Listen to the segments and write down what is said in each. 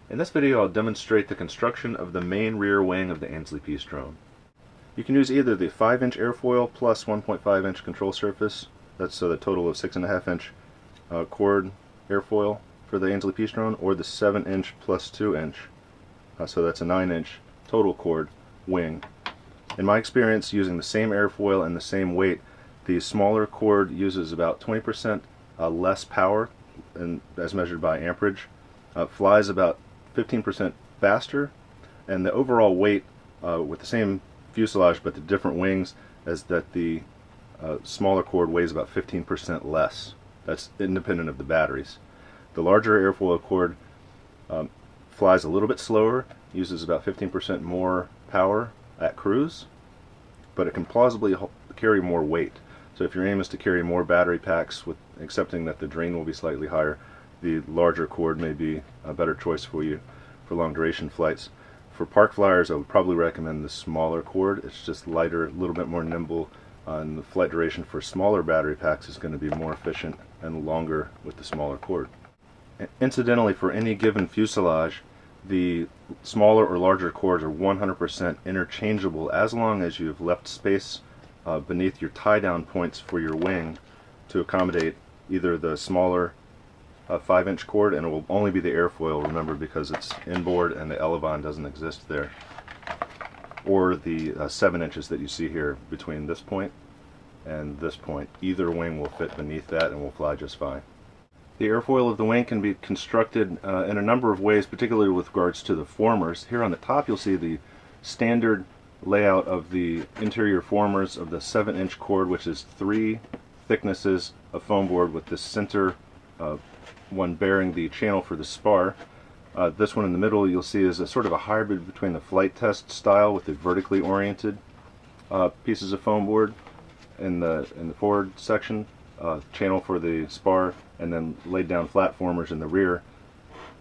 In this video I'll demonstrate the construction of the main rear wing of the Ansley Peace Drone. You can use either the 5-inch airfoil plus 1.5-inch control surface, that's the total of 6.5-inch cord airfoil for the Ansley Peace Drone, or the 7-inch plus 2-inch, so that's a 9-inch total cord wing. In my experience, using the same airfoil and the same weight, the smaller cord uses about 20% less power as measured by amperage, flies about 15% faster, and the overall weight with the same fuselage but the different wings is that the smaller cord weighs about 15% less. That's independent of the batteries. The larger airfoil cord flies a little bit slower, uses about 15% more power at cruise, but it can plausibly carry more weight. So if your aim is to carry more battery packs, with accepting that the drain will be slightly higher, the larger cord may be a better choice for you for long duration flights. For park flyers, I would probably recommend the smaller cord. It's just lighter, a little bit more nimble, and the flight duration for smaller battery packs is going to be more efficient and longer with the smaller cord. Incidentally, for any given fuselage, the smaller or larger cords are 100% interchangeable as long as you have left space beneath your tie-down points for your wing to accommodate either the smaller 5-inch cord, and it will only be the airfoil, remember, because it's inboard and the Elevon doesn't exist there, or the 7 inches that you see here between this point and this point. Either wing will fit beneath that and will fly just fine. The airfoil of the wing can be constructed in a number of ways, particularly with regards to the formers. Here on the top you'll see the standard layout of the interior formers of the 7-inch cord, which is 3 thicknesses of foam board with the center one bearing the channel for the spar. This one in the middle you'll see is a sort of a hybrid between the flight test style with the vertically oriented pieces of foam board in the forward section, channel for the spar, and then laid down flat formers in the rear.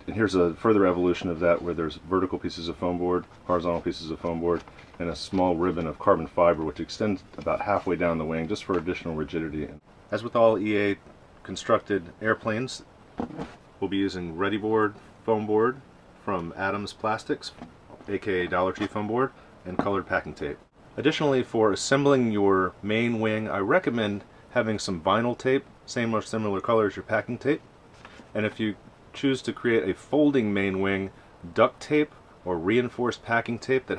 And here's a further evolution of that, where there's vertical pieces of foam board, horizontal pieces of foam board, and a small ribbon of carbon fiber which extends about halfway down the wing just for additional rigidity. As with all EA constructed airplanes, we'll be using ready board foam board from Adams Plastics, aka Dollar Tree foam board, and colored packing tape. Additionally, for assembling your main wing, I recommend having some vinyl tape, same or similar color as your packing tape. And if you choose to create a folding main wing, duct tape or reinforced packing tape,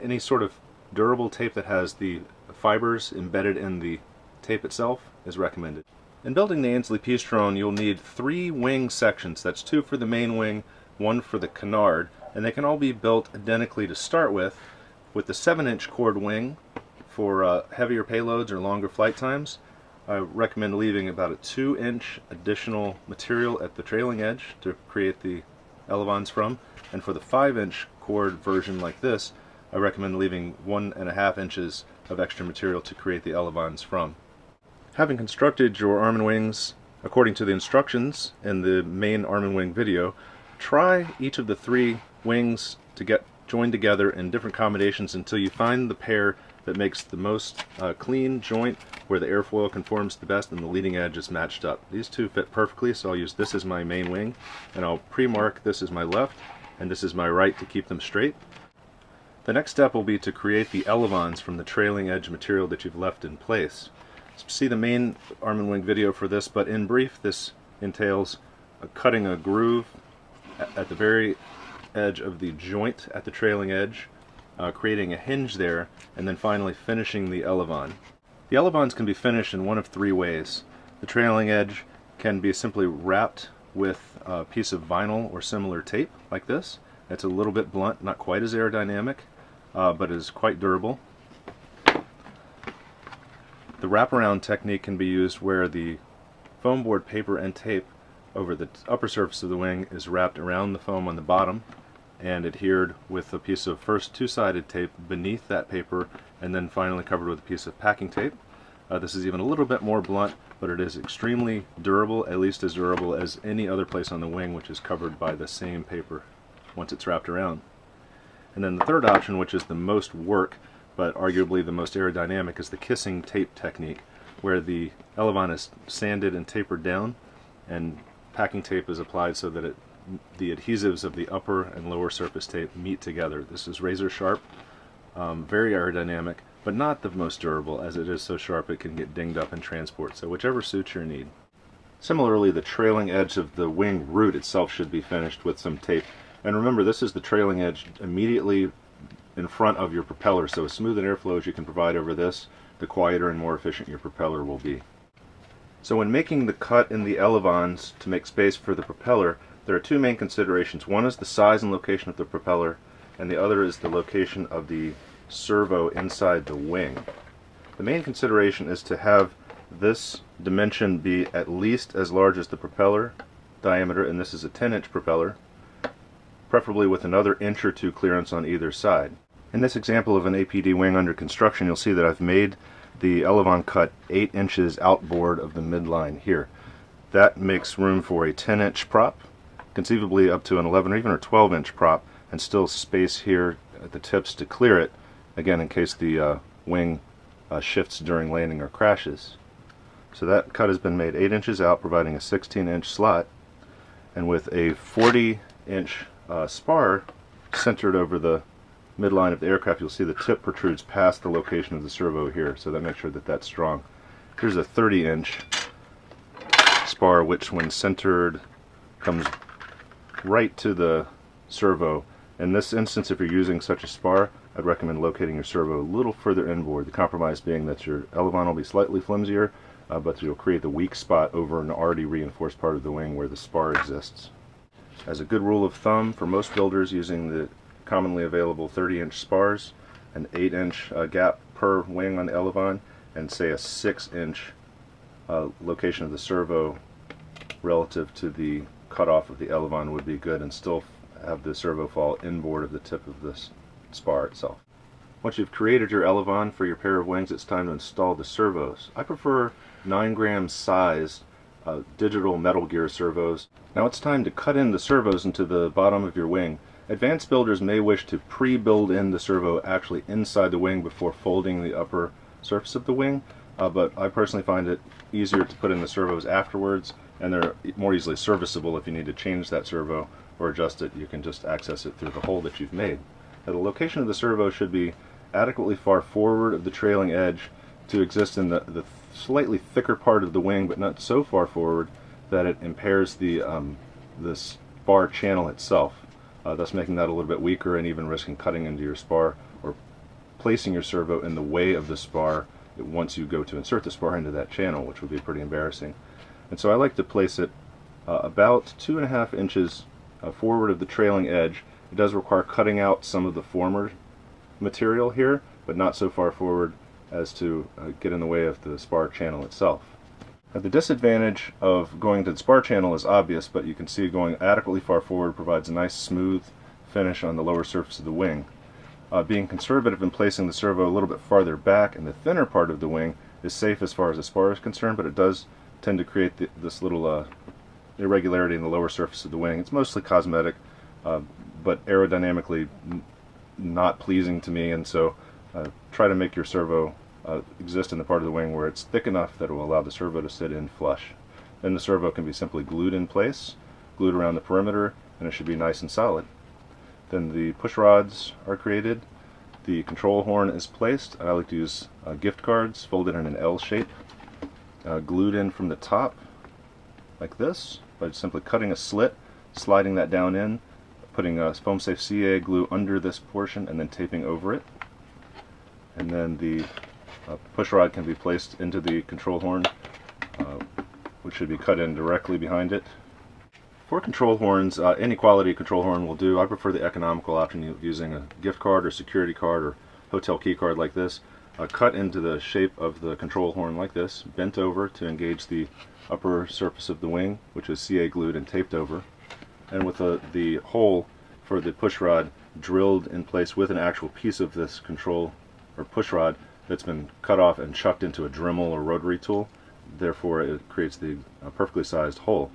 any sort of durable tape that has the fibers embedded in the tape itself, is recommended. In building the Ansley Peace Drone, you'll need 3 wing sections. That's 2 for the main wing, 1 for the canard, and they can all be built identically to start with the 7-inch cord wing for heavier payloads or longer flight times. I recommend leaving about a 2-inch additional material at the trailing edge to create the elevons from, and for the 5-inch cord version like this, I recommend leaving 1.5 inches of extra material to create the elevons from. Having constructed your Armin Wings according to the instructions in the main Armin Wing video, try each of the 3 wings to get joined together in different combinations until you find the pair that makes the most clean joint, where the airfoil conforms the best and the leading edge is matched up. These 2 fit perfectly, so I'll use this as my main wing, and I'll pre-mark this as my left and this is my right to keep them straight. The next step will be to create the elevons from the trailing edge material that you've left in place. See the main Armin Wing video for this, but in brief, this entails cutting a groove at the very edge of the joint at the trailing edge, creating a hinge there, and then finally finishing the elevon. The elevons can be finished in one of 3 ways. The trailing edge can be simply wrapped with a piece of vinyl or similar tape like this. It's a little bit blunt, not quite as aerodynamic, but is quite durable. The wraparound technique can be used where the foam board paper and tape over the upper surface of the wing is wrapped around the foam on the bottom and adhered with a piece of first 2-sided tape beneath that paper, and then finally covered with a piece of packing tape. This is even a little bit more blunt, but it is extremely durable, at least as durable as any other place on the wing which is covered by the same paper once it's wrapped around. And then the third option, which is the most work but arguably the most aerodynamic, is the kissing tape technique, where the elevon is sanded and tapered down and packing tape is applied so that it the adhesives of the upper and lower surface tape meet together. This is razor sharp, very aerodynamic, but not the most durable, as it is so sharp it can get dinged up in transport, so whichever suits your need. Similarly, the trailing edge of the wing root itself should be finished with some tape. And remember, this is the trailing edge immediately in front of your propeller, so as smooth an airflow as you can provide over this, the quieter and more efficient your propeller will be. So when making the cut in the elevons to make space for the propeller, there are two main considerations. One is the size and location of the propeller, and the other is the location of the servo inside the wing. The main consideration is to have this dimension be at least as large as the propeller diameter, and this is a 10-inch propeller, preferably with another inch or two clearance on either side. In this example of an APD wing under construction, you'll see that I've made the elevon cut 8 inches outboard of the midline here. That makes room for a 10-inch prop, conceivably up to an 11 or even a 12-inch prop, and still space here at the tips to clear it, again in case the wing shifts during landing or crashes. So that cut has been made 8 inches out, providing a 16-inch slot, and with a 40-inch spar centered over the midline of the aircraft, you'll see the tip protrudes past the location of the servo here, so that makes sure that that's strong. Here's a 30-inch spar, which when centered comes right to the servo. In this instance, if you're using such a spar, I'd recommend locating your servo a little further inboard, the compromise being that your elevon will be slightly flimsier, but you'll create the weak spot over an already reinforced part of the wing where the spar exists. As a good rule of thumb, for most builders using the commonly available 30-inch spars, an 8-inch gap per wing on the elevon, and say a 6-inch location of the servo relative to the cutoff of the elevon would be good, and still have the servo fall inboard of the tip of this spar itself. Once you've created your elevon for your pair of wings, it's time to install the servos. I prefer 9-gram sized digital metal gear servos. Now it's time to cut in the servos into the bottom of your wing. Advanced builders may wish to pre-build in the servo actually inside the wing before folding the upper surface of the wing, but I personally find it easier to put in the servos afterwards, and they're more easily serviceable. If you need to change that servo or adjust it, you can just access it through the hole that you've made. Now, the location of the servo should be adequately far forward of the trailing edge to exist in the slightly thicker part of the wing, but not so far forward that it impairs the spar channel itself, thus making that a little bit weaker and even risking cutting into your spar or placing your servo in the way of the spar once you go to insert the spar into that channel, which would be pretty embarrassing. And so I like to place it about 2.5 inches forward of the trailing edge. It does require cutting out some of the former material here, but not so far forward as to get in the way of the spar channel itself. Now, the disadvantage of going to the spar channel is obvious, but you can see going adequately far forward provides a nice smooth finish on the lower surface of the wing. Being conservative in placing the servo a little bit farther back in the thinner part of the wing is safe as far as the spar is concerned, but it does tend to create this little irregularity in the lower surface of the wing. It's mostly cosmetic, but aerodynamically not pleasing to me, and so try to make your servo exist in the part of the wing where it's thick enough that it will allow the servo to sit in flush. Then the servo can be simply glued in place, glued around the perimeter, and it should be nice and solid. Then the push rods are created, the control horn is placed. I like to use gift cards folded in an L shape, glued in from the top like this by simply cutting a slit, sliding that down in, putting foam safe CA glue under this portion, and then taping over it. And then the push rod can be placed into the control horn, which should be cut in directly behind it. For control horns, any quality control horn will do. I prefer the economical option using a gift card or security card or hotel key card like this. Cut into the shape of the control horn like this, bent over to engage the upper surface of the wing, which is CA glued and taped over, and with the hole for the push rod drilled in place with an actual piece of this control or push rod that's been cut off and chucked into a Dremel or rotary tool. Therefore it creates the perfectly sized hole.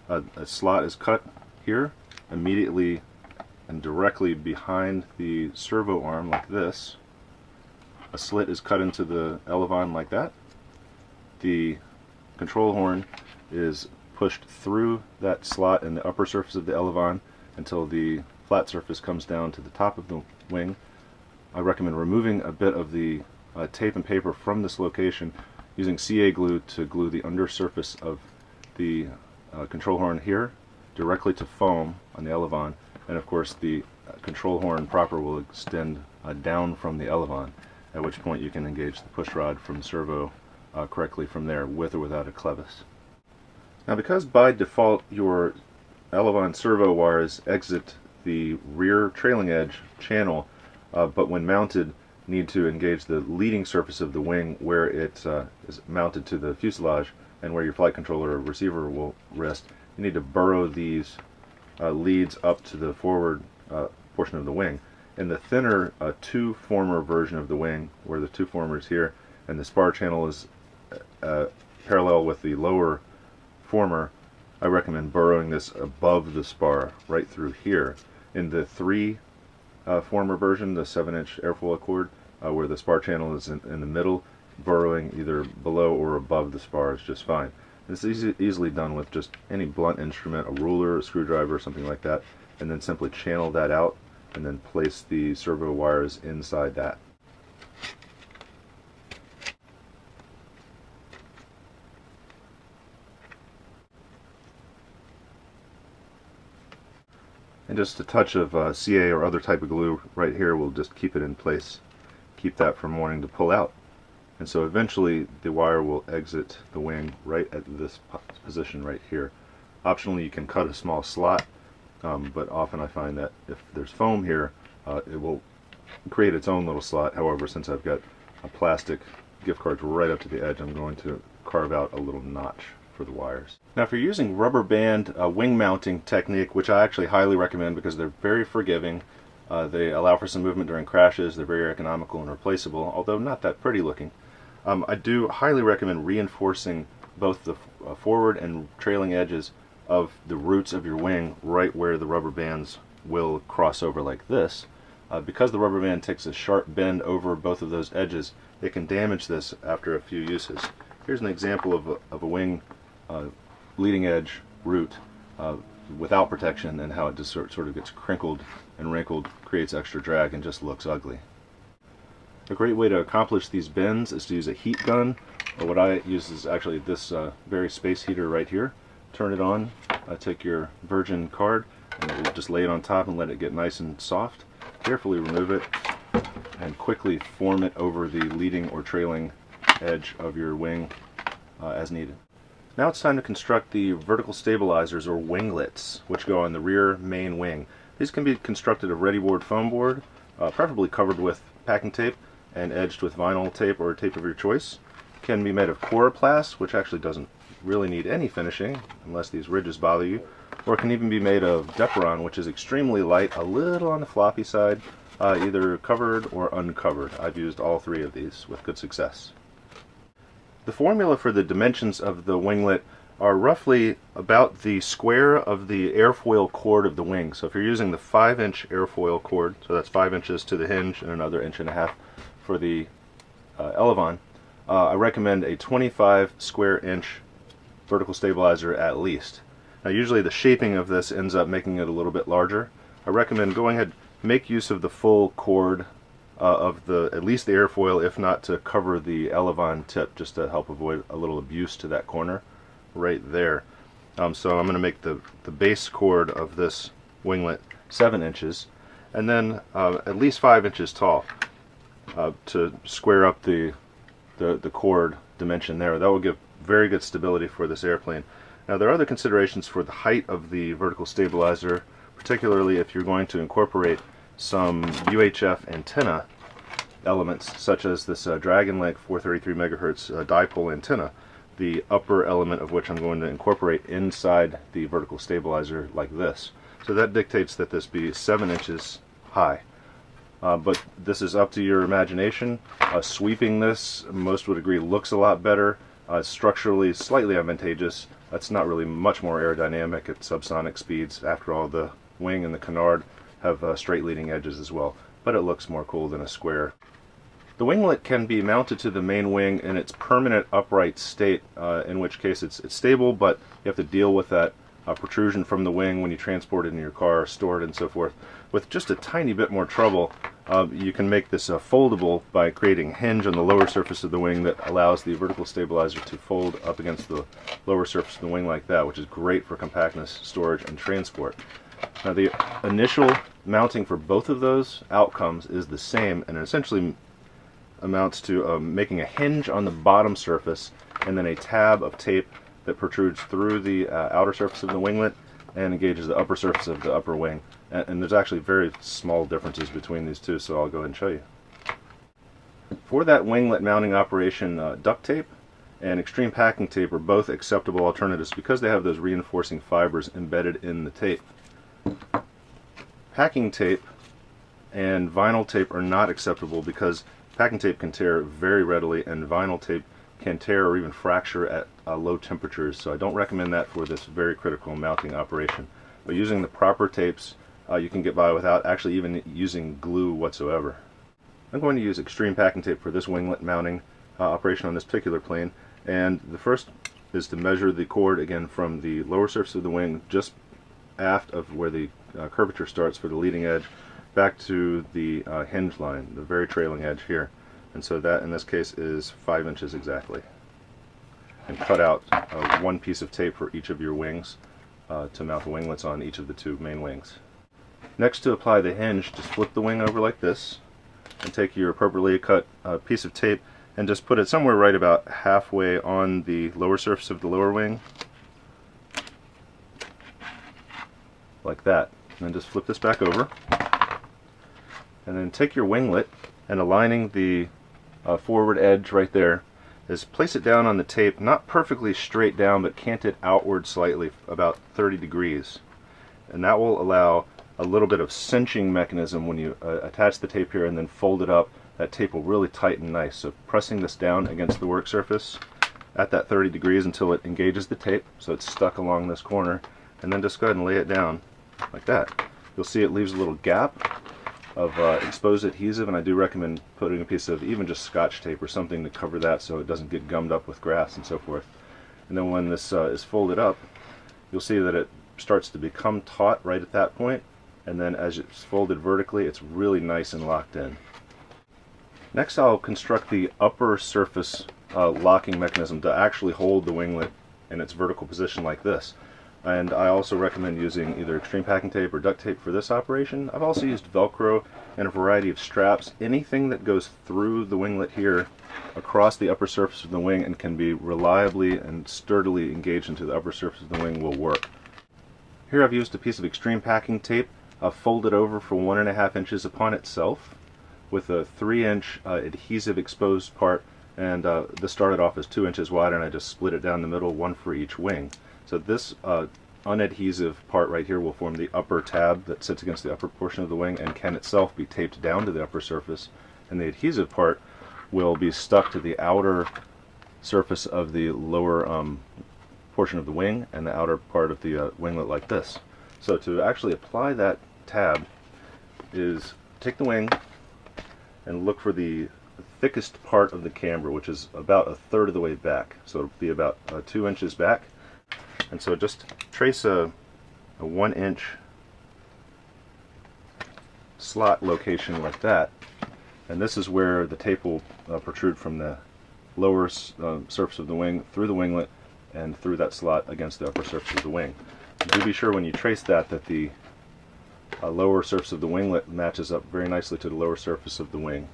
A slot is cut here immediately and directly behind the servo arm like this. A slit is cut into the elevon like that. The control horn is pushed through that slot in the upper surface of the elevon until the flat surface comes down to the top of the wing. I recommend removing a bit of the tape and paper from this location, using CA glue to glue the undersurface of the control horn here directly to foam on the elevon, and of course the control horn proper will extend down from the elevon, at which point you can engage the push rod from the servo correctly from there, with or without a clevis. Now, because by default your elevon servo wires exit the rear trailing edge channel, but when mounted need to engage the leading surface of the wing where it is mounted to the fuselage and where your flight controller or receiver will rest, you need to burrow these leads up to the forward portion of the wing. In the thinner two-former version of the wing, where the two formers here and the spar channel is parallel with the lower former, I recommend burrowing this above the spar right through here. In the former version, the 7-inch airfoil cord, where the spar channel is in the middle, burrowing either below or above the spar is just fine. It's easily done with just any blunt instrument, a ruler, a screwdriver, something like that, and then simply channel that out and then place the servo wires inside that. And just a touch of CA or other type of glue right here will just keep it in place, keep that from wanting to pull out. And so eventually the wire will exit the wing right at this position right here. Optionally, you can cut a small slot, but often I find that if there's foam here, it will create its own little slot. However, since I've got a plastic gift cards right up to the edge, I'm going to carve out a little notch for the wires. Now, if you're using rubber band wing mounting technique, which I actually highly recommend because they're very forgiving, they allow for some movement during crashes, they're very economical and replaceable, although not that pretty looking. I do highly recommend reinforcing both the forward and trailing edges of the roots of your wing right where the rubber bands will cross over like this. Because the rubber band takes a sharp bend over both of those edges, it can damage this after a few uses. Here's an example of a wing leading edge root without protection, and how it just sort of gets crinkled and wrinkled, creates extra drag, and just looks ugly. A great way to accomplish these bends is to use a heat gun, or what I use is actually this very space heater right here. Turn it on, take your virgin card, and we'll just lay it on top and let it get nice and soft. Carefully remove it and quickly form it over the leading or trailing edge of your wing as needed. Now it's time to construct the vertical stabilizers, or winglets, which go on the rear main wing. These can be constructed of ready board foam board, preferably covered with packing tape and edged with vinyl tape or tape of your choice. Can be made of coroplast, which actually doesn't really need any finishing unless these ridges bother you, or it can even be made of Deperon, which is extremely light, a little on the floppy side, either covered or uncovered. I've used all three of these with good success. The formula for the dimensions of the winglet are roughly about the square of the airfoil cord of the wing. So if you're using the 5-inch airfoil cord, so that's 5 inches to the hinge and another 1.5 inches for the Elevon, I recommend a 25 square inch vertical stabilizer at least. Now usually the shaping of this ends up making it a little bit larger. I recommend going ahead, make use of the full cord of at least the airfoil, if not to cover the Elevon tip, just to help avoid a little abuse to that corner right there. So I'm going to make the base cord of this winglet 7 inches, and then at least 5 inches tall to square up the cord dimension there. That will give very good stability for this airplane. Now there are other considerations for the height of the vertical stabilizer, particularly if you're going to incorporate some UHF antenna elements, such as this Dragon Link 433 megahertz dipole antenna, the upper element of which I'm going to incorporate inside the vertical stabilizer like this. So that dictates that this be 7 inches high. But this is up to your imagination. Sweeping this, most would agree, looks a lot better. Structurally slightly advantageous. That's not really much more aerodynamic at subsonic speeds. After all, the wing and the canard have straight leading edges as well, but it looks more cool than a square. The winglet can be mounted to the main wing in its permanent upright state, in which case it's stable, but you have to deal with that protrusion from the wing when you transport it in your car, store it, and so forth. With just a tiny bit more trouble, you can make this foldable by creating a hinge on the lower surface of the wing that allows the vertical stabilizer to fold up against the lower surface of the wing like that, which is great for compactness, storage, and transport. Now, the initial mounting for both of those outcomes is the same, and it essentially amounts to making a hinge on the bottom surface and then a tab of tape that protrudes through the outer surface of the winglet and engages the upper surface of the upper wing. And there's actually very small differences between these two, so I'll go ahead and show you. For that winglet mounting operation, duct tape and extreme packing tape are both acceptable alternatives because they have those reinforcing fibers embedded in the tape. Packing tape and vinyl tape are not acceptable because packing tape can tear very readily and vinyl tape can tear or even fracture at low temperatures, so I don't recommend that for this very critical mounting operation. But using the proper tapes, you can get by without actually even using glue whatsoever. I'm going to use extreme packing tape for this winglet mounting operation on this particular plane, and the first is to measure the cord again from the lower surface of the wing just aft of where the curvature starts for the leading edge back to the hinge line, the very trailing edge here. And so that in this case is 5 inches exactly. And cut out one piece of tape for each of your wings to mount the winglets on each of the two main wings. Next, to apply the hinge, just flip the wing over like this and take your appropriately cut piece of tape and just put it somewhere right about halfway on the lower surface of the lower wing, like that. And then just flip this back over and then take your winglet and aligning the forward edge right there is place it down on the tape, not perfectly straight down but cant it outward slightly about 30 degrees, and that will allow a little bit of cinching mechanism when you attach the tape here and then fold it up. That tape will really tighten nice, so pressing this down against the work surface at that 30 degrees until it engages the tape so it's stuck along this corner, and then just go ahead and lay it down like that. You'll see it leaves a little gap of exposed adhesive, and I do recommend putting a piece of even just Scotch tape or something to cover that so it doesn't get gummed up with grass and so forth. And then when this is folded up, you'll see that it starts to become taut right at that point, and then as it's folded vertically, it's really nice and locked in. Next, I'll construct the upper surface locking mechanism to actually hold the winglet in its vertical position like this. And I also recommend using either extreme packing tape or duct tape for this operation. I've also used Velcro and a variety of straps. Anything that goes through the winglet here across the upper surface of the wing and can be reliably and sturdily engaged into the upper surface of the wing will work. Here I've used a piece of extreme packing tape folded over for 1.5 inches upon itself with a 3-inch adhesive exposed part, and this started off as 2 inches wide, and I just split it down the middle, one for each wing. So this unadhesive part right here will form the upper tab that sits against the upper portion of the wing and can itself be taped down to the upper surface, and the adhesive part will be stuck to the outer surface of the lower portion of the wing and the outer part of the winglet like this. So to actually apply that tab is take the wing and look for the thickest part of the camber, which is about 1/3 of the way back. So it'll be about 2 inches back. And so just trace a 1-inch slot location like that, and this is where the tape will protrude from the lower surface of the wing through the winglet and through that slot against the upper surface of the wing. Do be sure when you trace that the lower surface of the winglet matches up very nicely to the lower surface of the wing.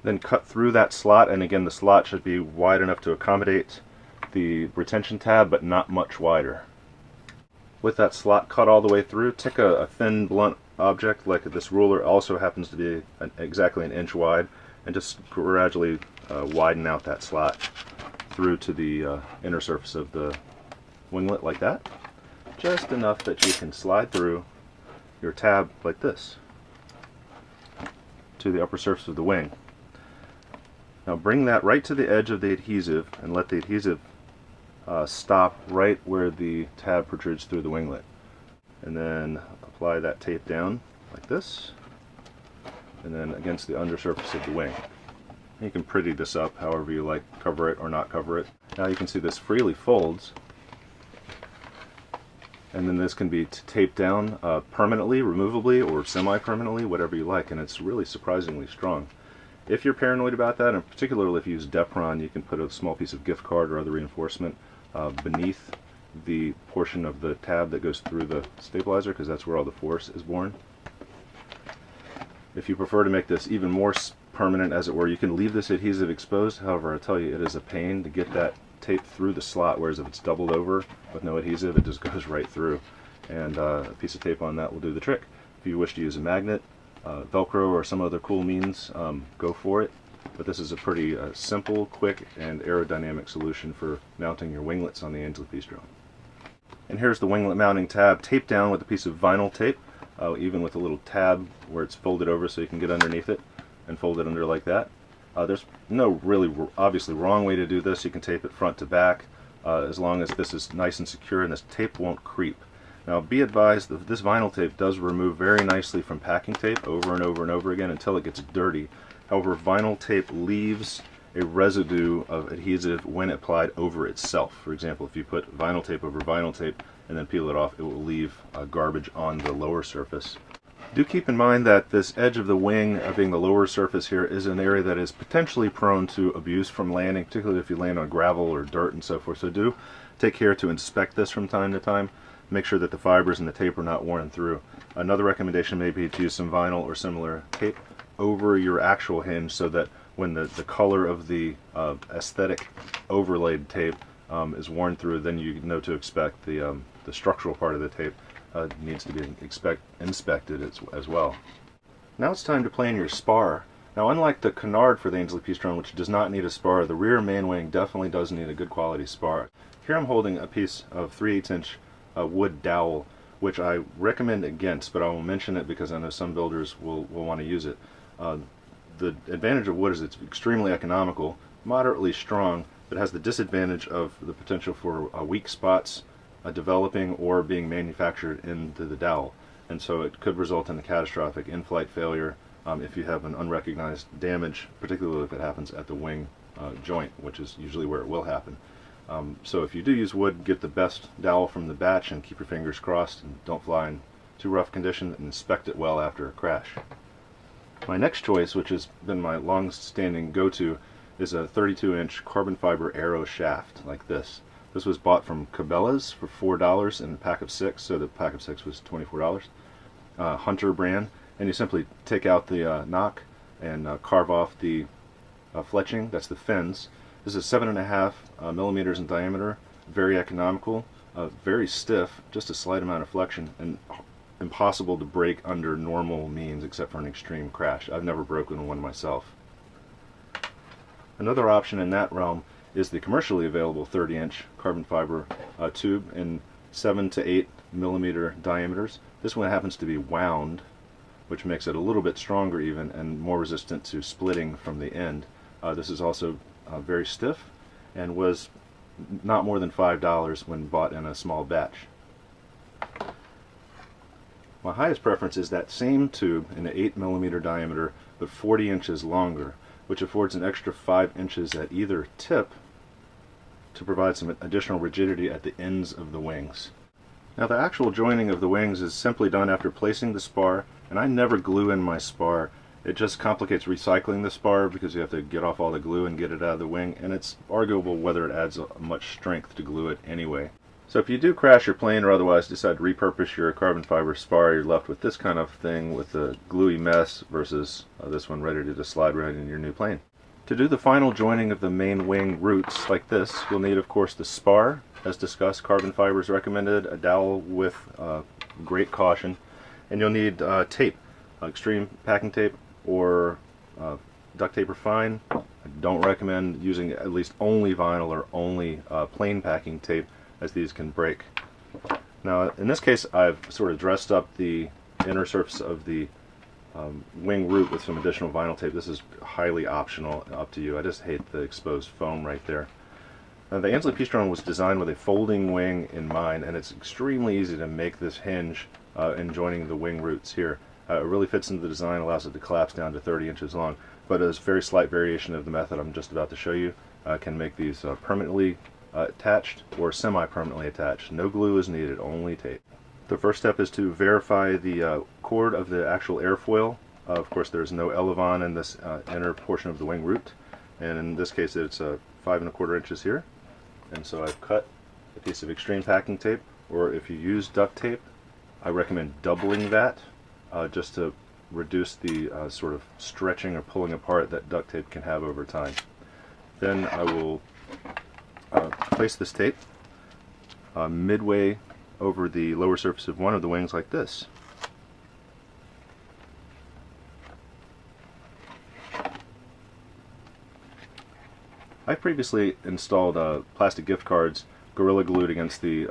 Then cut through that slot, and again the slot should be wide enough to accommodate the retention tab but not much wider. With that slot cut all the way through, take a thin blunt object like this ruler, also happens to be exactly 1 inch wide, and just gradually widen out that slot through to the inner surface of the winglet like that, just enough that you can slide through your tab like this to the upper surface of the wing. Now bring that right to the edge of the adhesive and let the adhesive stop right where the tab protrudes through the winglet, and then apply that tape down like this and then against the undersurface of the wing. You can pretty this up however you like, cover it or not cover it. Now you can see this freely folds, and then this can be taped down permanently, removably, or semi-permanently, whatever you like, and it's really surprisingly strong. If you're paranoid about that, and particularly if you use Depron, you can put a small piece of gift card or other reinforcement beneath the portion of the tab that goes through the stabilizer, because that's where all the force is born. If you prefer to make this even more permanent, as it were, you can leave this adhesive exposed. However, I tell you, it is a pain to get that tape through the slot, whereas if it's doubled over with no adhesive, it just goes right through, and a piece of tape on that will do the trick. If you wish to use a magnet, Velcro, or some other cool means, go for it. But this is a pretty simple, quick, and aerodynamic solution for mounting your winglets on the Ansley Peace Drone. And here's the winglet mounting tab taped down with a piece of vinyl tape, even with a little tab where it's folded over so you can get underneath it and fold it under like that. There's no really obviously wrong way to do this. You can tape it front to back as long as this is nice and secure and this tape won't creep. Now be advised that this vinyl tape does remove very nicely from packing tape over and over and over again until it gets dirty. However, vinyl tape leaves a residue of adhesive when applied over itself. For example, if you put vinyl tape over vinyl tape and then peel it off, it will leave garbage on the lower surface. Do keep in mind that this edge of the wing, being the lower surface here, is an area that is potentially prone to abuse from landing, particularly if you land on gravel or dirt and so forth. So do take care to inspect this from time to time. Make sure that the fibers and the tape are not worn through. Another recommendation may be to use some vinyl or similar tape over your actual hinge so that when the color of the aesthetic overlaid tape is worn through, then you know to expect the structural part of the tape needs to be inspected as well. Now it's time to plan your spar. Now, unlike the canard for the Ansley Peace Drone, which does not need a spar, the rear main wing definitely does need a good quality spar. Here I'm holding a piece of 3/8 inch wood dowel, which I recommend against, but I will mention it because I know some builders will want to use it. The advantage of wood is it's extremely economical, moderately strong, but has the disadvantage of the potential for weak spots developing or being manufactured into the dowel, and so it could result in a catastrophic in-flight failure if you have an unrecognized damage, particularly if it happens at the wing joint, which is usually where it will happen. So if you do use wood, get the best dowel from the batch and keep your fingers crossed and don't fly in too rough condition, and inspect it well after a crash. My next choice, which has been my long-standing go-to, is a 32-inch carbon fiber arrow shaft like this. This was bought from Cabela's for $4 in a pack of 6, so the pack of 6 was $24. Hunter brand, and you simply take out the knock and carve off the fletching. That's the fins. This is 7.5 millimeters in diameter, very economical, very stiff, just a slight amount of flexion, and impossible to break under normal means except for an extreme crash. I've never broken one myself. Another option in that realm is the commercially available 30-inch carbon fiber tube in 7 to 8 millimeter diameters. This one happens to be wound, which makes it a little bit stronger even and more resistant to splitting from the end. This is also very stiff and was not more than $5 when bought in a small batch. My highest preference is that same tube in an 8 millimeter diameter but 40 inches longer, which affords an extra 5 inches at either tip to provide some additional rigidity at the ends of the wings. Now, the actual joining of the wings is simply done after placing the spar, and I never glue in my spar. It just complicates recycling the spar because you have to get off all the glue and get it out of the wing, and it's arguable whether it adds much strength to glue it anyway. So if you do crash your plane or otherwise decide to repurpose your carbon fiber spar, you're left with this kind of thing with a gluey mess versus this one ready to just slide right in your new plane. To do the final joining of the main wing roots like this, you'll need, of course, the spar. As discussed, carbon fiber is recommended, a dowel with great caution, and you'll need tape, extreme packing tape or duct tape are fine. I don't recommend using at least only vinyl or only plain packing tape, as these can break. Now, in this case, I've sort of dressed up the inner surface of the wing root with some additional vinyl tape. This is highly optional, up to you. I just hate the exposed foam right there. Now, the Ansley Peace Drone was designed with a folding wing in mind, and it's extremely easy to make this hinge in joining the wing roots here. It really fits into the design, allows it to collapse down to 30 inches long, but a very slight variation of the method I'm just about to show you can make these permanently attached or semi-permanently attached. No glue is needed, only tape. The first step is to verify the cord of the actual airfoil. Of course, there's no elevon in this inner portion of the wing root, and in this case it's 5 1/4 inches here. And so I've cut a piece of extreme packing tape, or if you use duct tape, I recommend doubling that just to reduce the sort of stretching or pulling apart that duct tape can have over time. Then I will place this tape midway over the lower surface of one of the wings like this. I previously installed plastic gift cards Gorilla glued against the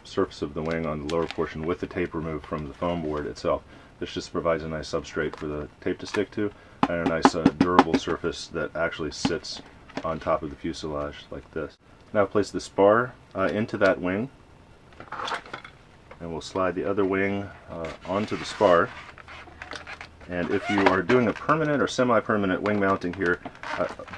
surface of the wing on the lower portion with the tape removed from the foam board itself. This just provides a nice substrate for the tape to stick to, and a nice durable surface that actually sits on top of the fuselage like this. Now place the spar into that wing, and we'll slide the other wing onto the spar. And if you are doing a permanent or semi-permanent wing mounting here,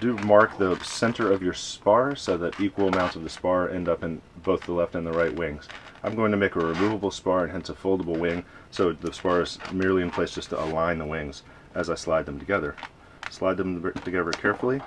do mark the center of your spar so that equal amounts of the spar end up in both the left and the right wings. I'm going to make a removable spar and hence a foldable wing, so the spar is merely in place just to align the wings as I slide them together. Slide them together carefully.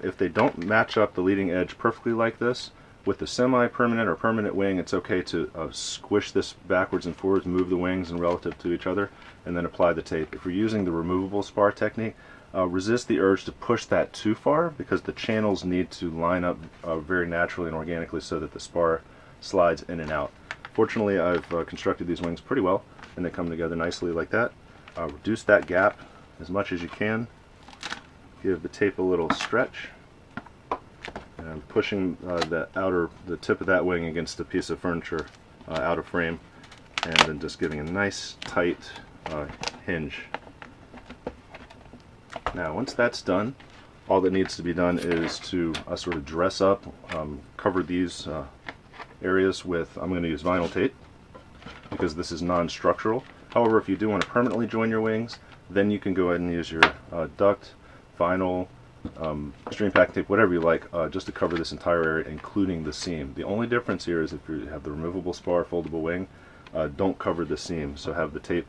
If they don't match up the leading edge perfectly like this, with the semi-permanent or permanent wing, it's okay to squish this backwards and forwards, move the wings in relative to each other, and then apply the tape. If you're using the removable spar technique, resist the urge to push that too far, because the channels need to line up very naturally and organically so that the spar slides in and out. Fortunately, I've constructed these wings pretty well, and they come together nicely like that. Reduce that gap as much as you can. Give the tape a little stretch. And I'm pushing the tip of that wing against a piece of furniture out of frame, and then just giving a nice tight hinge. Now once that's done, all that needs to be done is to sort of dress up, cover these areas with, I'm going to use vinyl tape because this is non-structural. However, if you do want to permanently join your wings, then you can go ahead and use your duct, vinyl, extreme pack tape, whatever you like, just to cover this entire area, including the seam. The only difference here is if you have the removable spar foldable wing, don't cover the seam, so have the tape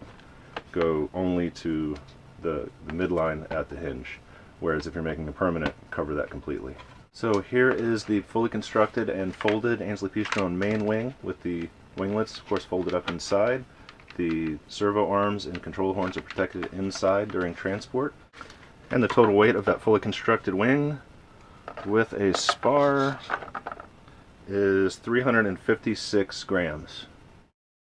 go only to the midline at the hinge, whereas if you're making a permanent, cover that completely. So here is the fully constructed and folded Ansley Peace Drone main wing with the winglets, of course, folded up inside. The servo arms and control horns are protected inside during transport. And the total weight of that fully constructed wing with a spar is 356 grams.